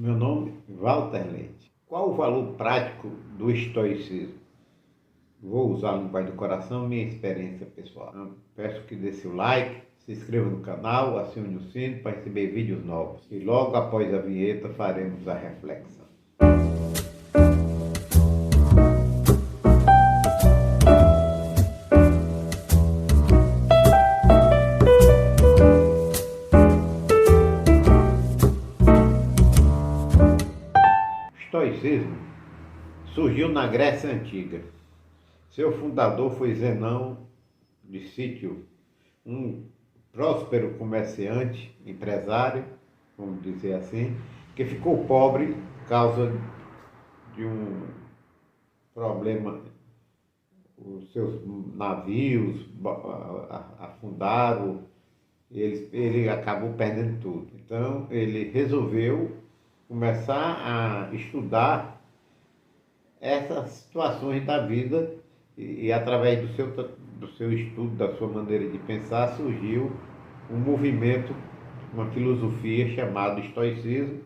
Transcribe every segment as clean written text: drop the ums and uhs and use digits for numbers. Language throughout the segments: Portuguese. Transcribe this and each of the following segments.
Meu nome é Walter Leite. Qual o valor prático do estoicismo? Vou usar a linguagem do coração, minha experiência pessoal. Eu peço que dê seu like, se inscreva no canal, acione o sino para receber vídeos novos. E logo após a vinheta faremos a reflexão. O estoicismo surgiu na Grécia Antiga. Seu fundador foi Zenão de Cítio, um próspero comerciante, empresário, vamos dizer assim, que ficou pobre por causa de um problema. Os seus navios afundaram, ele acabou perdendo tudo. Então ele resolveu começar a estudar essas situações da vida e através do seu estudo, da sua maneira de pensar, surgiu um movimento, uma filosofia chamada estoicismo,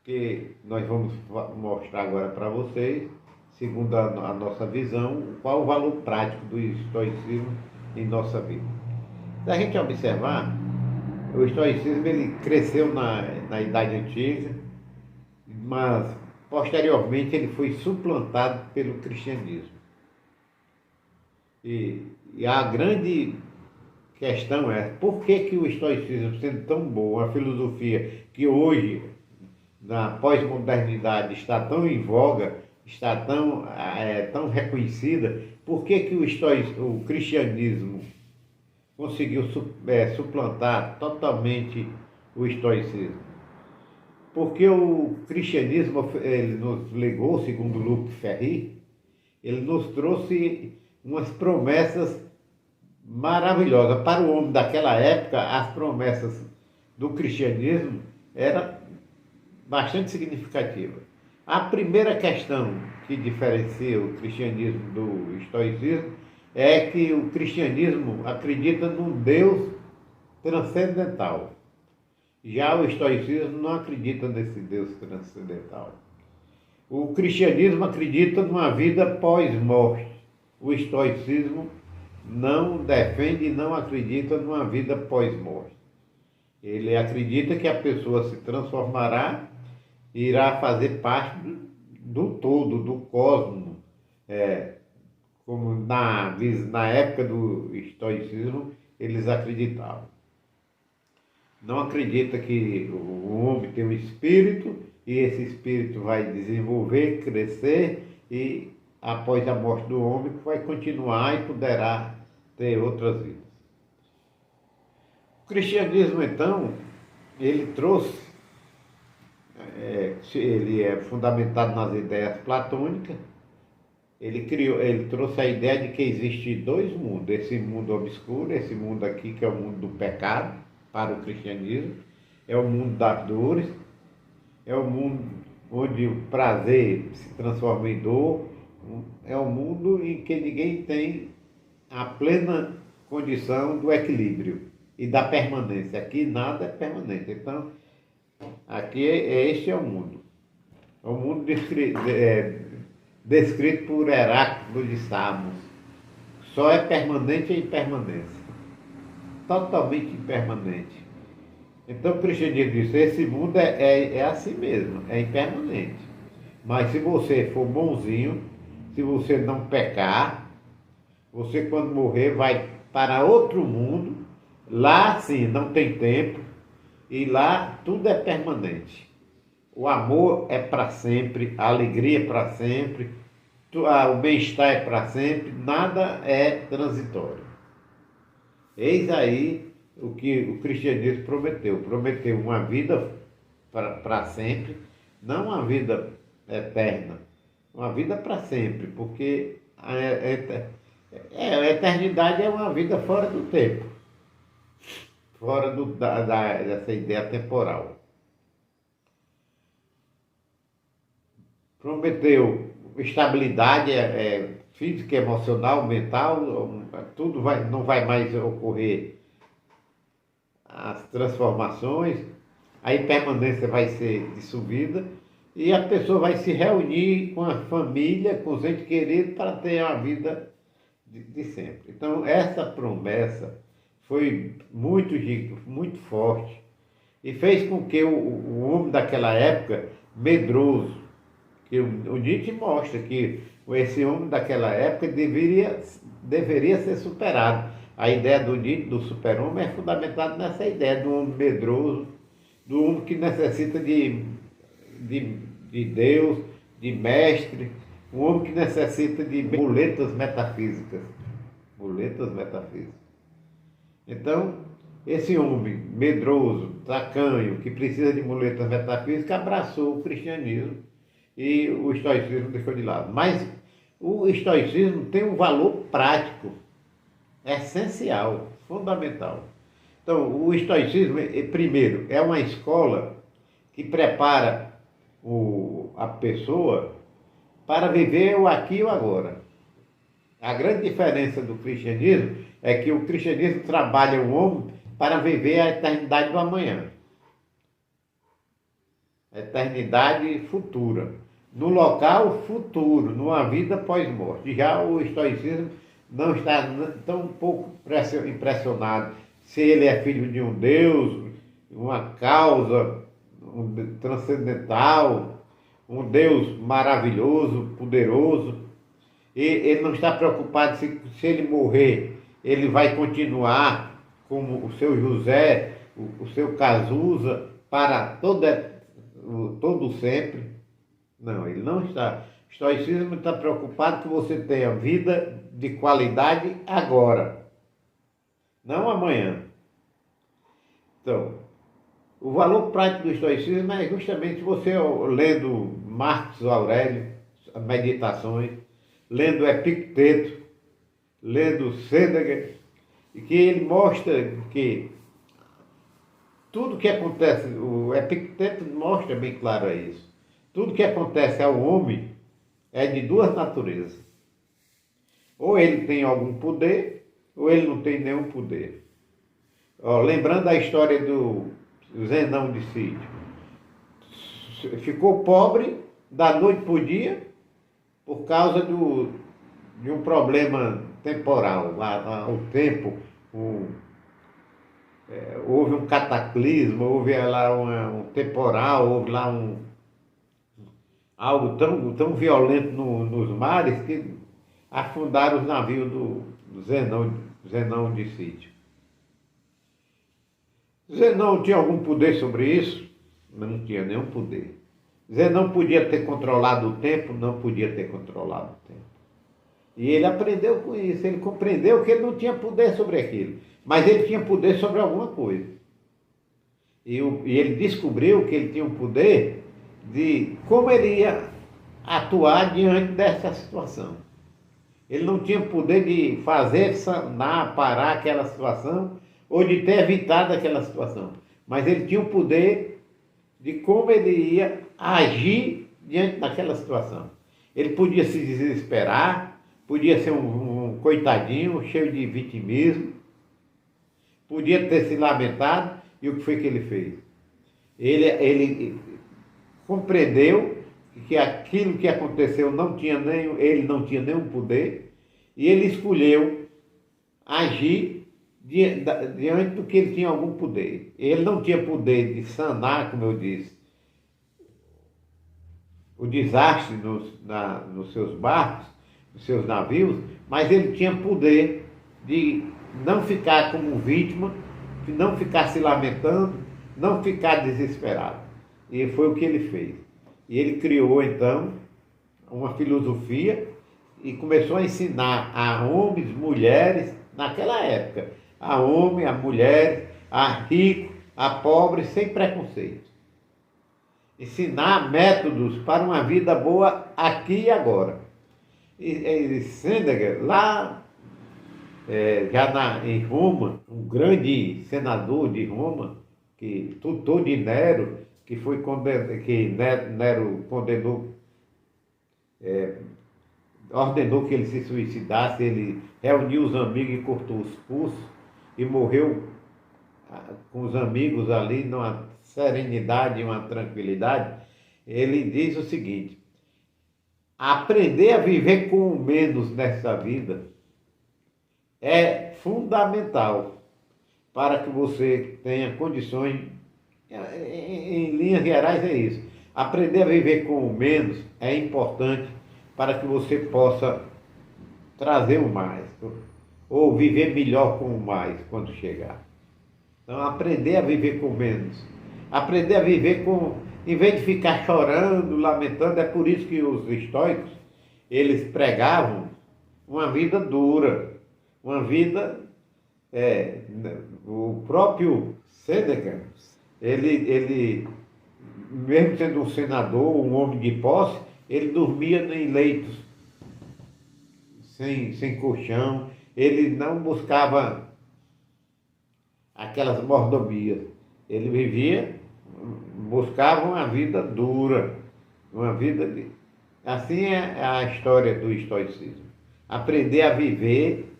que nós vamos mostrar agora para vocês, segundo a nossa visão, qual o valor prático do estoicismo em nossa vida. Se a gente observar, o estoicismo ele cresceu na Idade Antiga, mas posteriormente ele foi suplantado pelo cristianismo. E a grande questão é por que o estoicismo, sendo tão bom, a filosofia que hoje, na pós-modernidade, está tão em voga, está tão reconhecida, por que o cristianismo conseguiu suplantar totalmente o estoicismo? Porque o cristianismo ele nos legou, segundo Luc Ferry, ele nos trouxe umas promessas maravilhosas. Para o homem daquela época, as promessas do cristianismo eram bastante significativas. A primeira questão que diferencia o cristianismo do estoicismo é que o cristianismo acredita num Deus transcendental. Já o estoicismo não acredita nesse Deus transcendental. O cristianismo acredita numa vida pós-morte. O estoicismo não defende e não acredita numa vida pós-morte. Ele acredita que a pessoa se transformará e irá fazer parte do todo, do cosmos. Como na época do estoicismo eles acreditavam. Não acredita que o homem tem um espírito e esse espírito vai desenvolver, crescer e após a morte do homem vai continuar e poderá ter outras vidas. O cristianismo então, ele trouxe, ele é fundamentado nas ideias platônicas, ele trouxe a ideia de que existem dois mundos, esse mundo obscuro, esse mundo aqui que é o mundo do pecado, para o cristianismo, é o mundo das dores, é o mundo onde o prazer se transforma em dor, é o mundo em que ninguém tem a plena condição do equilíbrio e da permanência. Aqui nada é permanente. Então, aqui este é o mundo. É o mundo descrito por Heráclito de Samos. Só é permanente a impermanência. Totalmente impermanente. Então o cristianismo diz, esse mundo é assim mesmo, é impermanente. Mas se você for bonzinho, se você não pecar, você quando morrer vai para outro mundo, lá sim não tem tempo, e lá tudo é permanente. O amor é para sempre, a alegria é para sempre, o bem-estar é para sempre, nada é transitório. Eis aí o que o cristianismo prometeu. Prometeu uma vida para sempre, não uma vida eterna, uma vida para sempre, porque a eternidade é uma vida fora do tempo, fora dessa ideia temporal. Prometeu estabilidade física, emocional, mental, tudo não vai mais ocorrer as transformações, a impermanência vai ser dissolvida e a pessoa vai se reunir com a família, com os entes queridos, para ter uma vida de sempre. Então, essa promessa foi muito forte e fez com que o homem daquela época, medroso, que o Nietzsche mostra que esse homem daquela época deveria ser superado. A ideia do Nietzsche, do super-homem, é fundamentada nessa ideia do homem medroso, do homem que necessita de Deus, de mestre, um homem que necessita de muletas metafísicas. Muletas metafísicas. Então, esse homem medroso, tacanho, que precisa de muletas metafísicas, abraçou o cristianismo e o estoicismo deixou de lado. Mas o estoicismo tem um valor prático, essencial, fundamental. Então, o estoicismo, primeiro, é uma escola que prepara a pessoa para viver o aqui e o agora. A grande diferença do cristianismo é que o cristianismo trabalha o homem para viver a eternidade do amanhã. A eternidade futura. No local futuro, numa vida pós-morte. Já o estoicismo não está tão pouco impressionado se ele é filho de um Deus, uma causa transcendental, um Deus maravilhoso, poderoso. E ele não está preocupado se ele morrer, ele vai continuar como o seu José, o seu Cazuza, para todo sempre. Não, ele não está. O estoicismo está preocupado que você tenha vida de qualidade agora, não amanhã. Então, o valor prático do estoicismo é justamente você lendo Marcos Aurélio, Meditações, lendo Epicteto, lendo Sêneca, e que ele mostra que tudo que acontece, o Epicteto mostra bem claro isso, tudo que acontece ao homem é de duas naturezas. Ou ele tem algum poder, ou ele não tem nenhum poder. Lembrando a história do Zenão de Sídio. Ficou pobre da noite para o dia por causa de um problema temporal. O tempo, houve um cataclismo, houve lá um temporal, houve lá algo tão violento nos mares que afundaram os navios do Zenão de Sídio. Zenão tinha algum poder sobre isso? Mas não tinha nenhum poder. Zenão podia ter controlado o tempo? Não podia ter controlado o tempo. E ele aprendeu com isso, ele compreendeu que ele não tinha poder sobre aquilo, mas ele tinha poder sobre alguma coisa. E ele descobriu que ele tinha um poder de como ele ia atuar diante dessa situação. Ele não tinha poder de fazer sanar, parar aquela situação, ou de ter evitado aquela situação. Mas ele tinha o poder de como ele ia agir diante daquela situação. Ele podia se desesperar, podia ser um coitadinho, cheio de vitimismo, podia ter se lamentado, e o que foi que ele fez? Ele compreendeu que aquilo que aconteceu ele não tinha nenhum poder, e ele escolheu agir diante do que ele tinha algum poder. Ele não tinha poder de sanar, como eu disse, o desastre nos seus barcos, nos seus navios, mas ele tinha poder de não ficar como vítima, de não ficar se lamentando, não ficar desesperado. E foi o que ele fez. E ele criou, então, uma filosofia e começou a ensinar a homens, mulheres, naquela época, a homem, a mulher, a rico, a pobre, sem preconceito. Ensinar métodos para uma vida boa aqui e agora. E Sêneca, lá em Roma, um grande senador de Roma, tutor de Nero, que Nero condenou, ordenou que ele se suicidasse, ele reuniu os amigos e cortou os pulsos, e morreu com os amigos ali numa serenidade e uma tranquilidade, ele diz o seguinte: aprender a viver com o menos nessa vida é fundamental para que você tenha condições, em linhas gerais é isso. Aprender a viver com o menos é importante para que você possa trazer o mais, ou viver melhor com o mais quando chegar. Então, aprender a viver com menos. Aprender a viver com, em vez de ficar chorando, lamentando, é por isso que os estoicos, eles pregavam uma vida dura, uma vida, o próprio Sêneca, ele, mesmo sendo um senador, um homem de posse, ele dormia em leitos, sem colchão, ele não buscava aquelas mordomias, ele buscava uma vida dura, uma vida de... Assim é a história do estoicismo. Aprender a viver,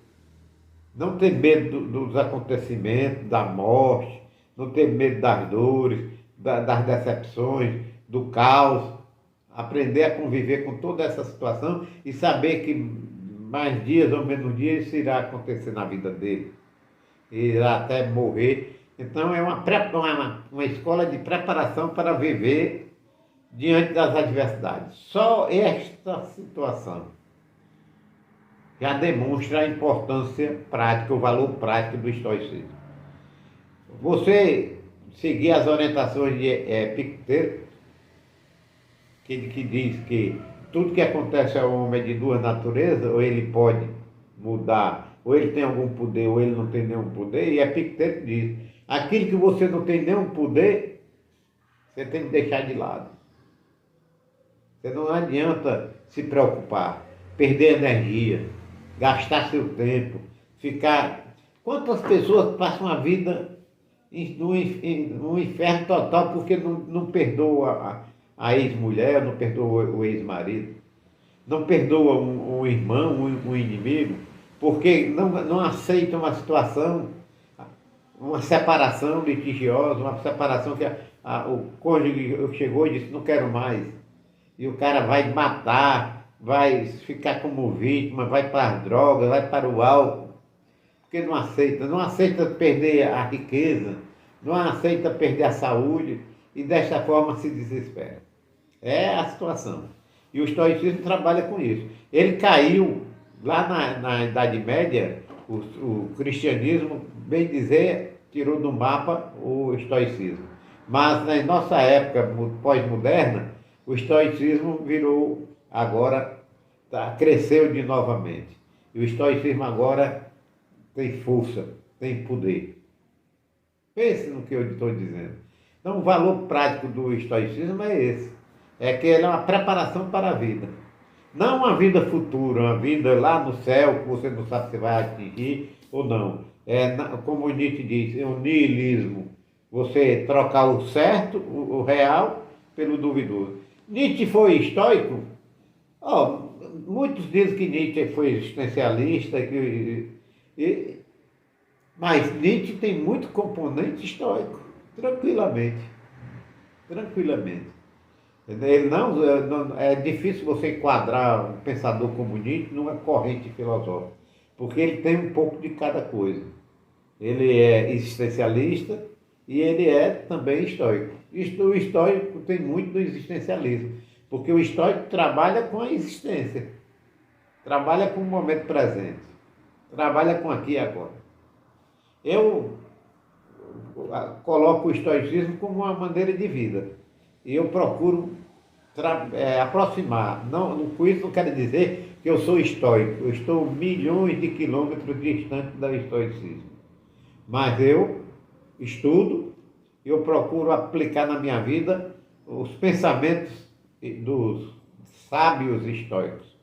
não ter medo dos acontecimentos, da morte, não ter medo das dores, das decepções, do caos. Aprender a conviver com toda essa situação e saber que mais dias ou menos dias isso irá acontecer na vida dele. Irá até morrer. Então é uma escola de preparação para viver diante das adversidades. Só esta situação já demonstra a importância prática, o valor prático do estoicismo. Você seguir as orientações de Epicteto, que diz que tudo que acontece ao homem é de duas naturezas, ou ele pode mudar, ou ele tem algum poder, ou ele não tem nenhum poder, e Epicteto diz, aquilo que você não tem nenhum poder, você tem que deixar de lado. Você não adianta se preocupar, perder energia, gastar seu tempo, ficar... Quantas pessoas passam a vida no inferno total porque não perdoa a ex-mulher, não perdoa o ex-marido, não perdoa um irmão, um inimigo, porque não aceita uma situação, uma separação litigiosa, uma separação que o cônjuge chegou e disse, não quero mais. E o cara vai matar, vai ficar como vítima, vai para as drogas, vai para o álcool, porque não aceita perder a riqueza, não aceita perder a saúde e desta forma se desespera. É a situação. E o estoicismo trabalha com isso. Ele caiu lá na Idade Média, o cristianismo, bem dizer, tirou do mapa o estoicismo. Mas na nossa época pós-moderna, o estoicismo virou agora, cresceu de novamente. E o estoicismo agora tem força, tem poder. Pense no que eu estou dizendo. Então o valor prático do estoicismo é esse. É que ele é uma preparação para a vida. Não uma vida futura, uma vida lá no céu, que você não sabe se vai atingir ou não. Como Nietzsche diz, é um niilismo. Você trocar o certo, o real, pelo duvidoso. Nietzsche foi estoico? Muitos dizem que Nietzsche foi existencialista, mas Nietzsche tem muito componente estoico, tranquilamente. Ele é difícil você enquadrar um pensador como Nietzsche numa corrente filosófica, porque ele tem um pouco de cada coisa. Ele é existencialista e ele é também estoico. O estoico tem muito do existencialismo, porque o estoico trabalha com a existência, trabalha com o momento presente, trabalha com aqui e agora. Eu coloco o estoicismo como uma maneira de vida. E eu procuro aproximar. Com isso não quero dizer que eu sou estoico. Eu estou milhões de quilômetros distante do estoicismo. Mas eu estudo, eu procuro aplicar na minha vida os pensamentos dos sábios estoicos.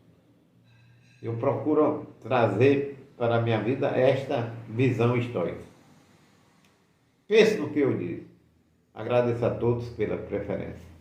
Eu procuro trazer para a minha vida esta visão estoica. Pense no que eu disse. Agradeço a todos pela preferência.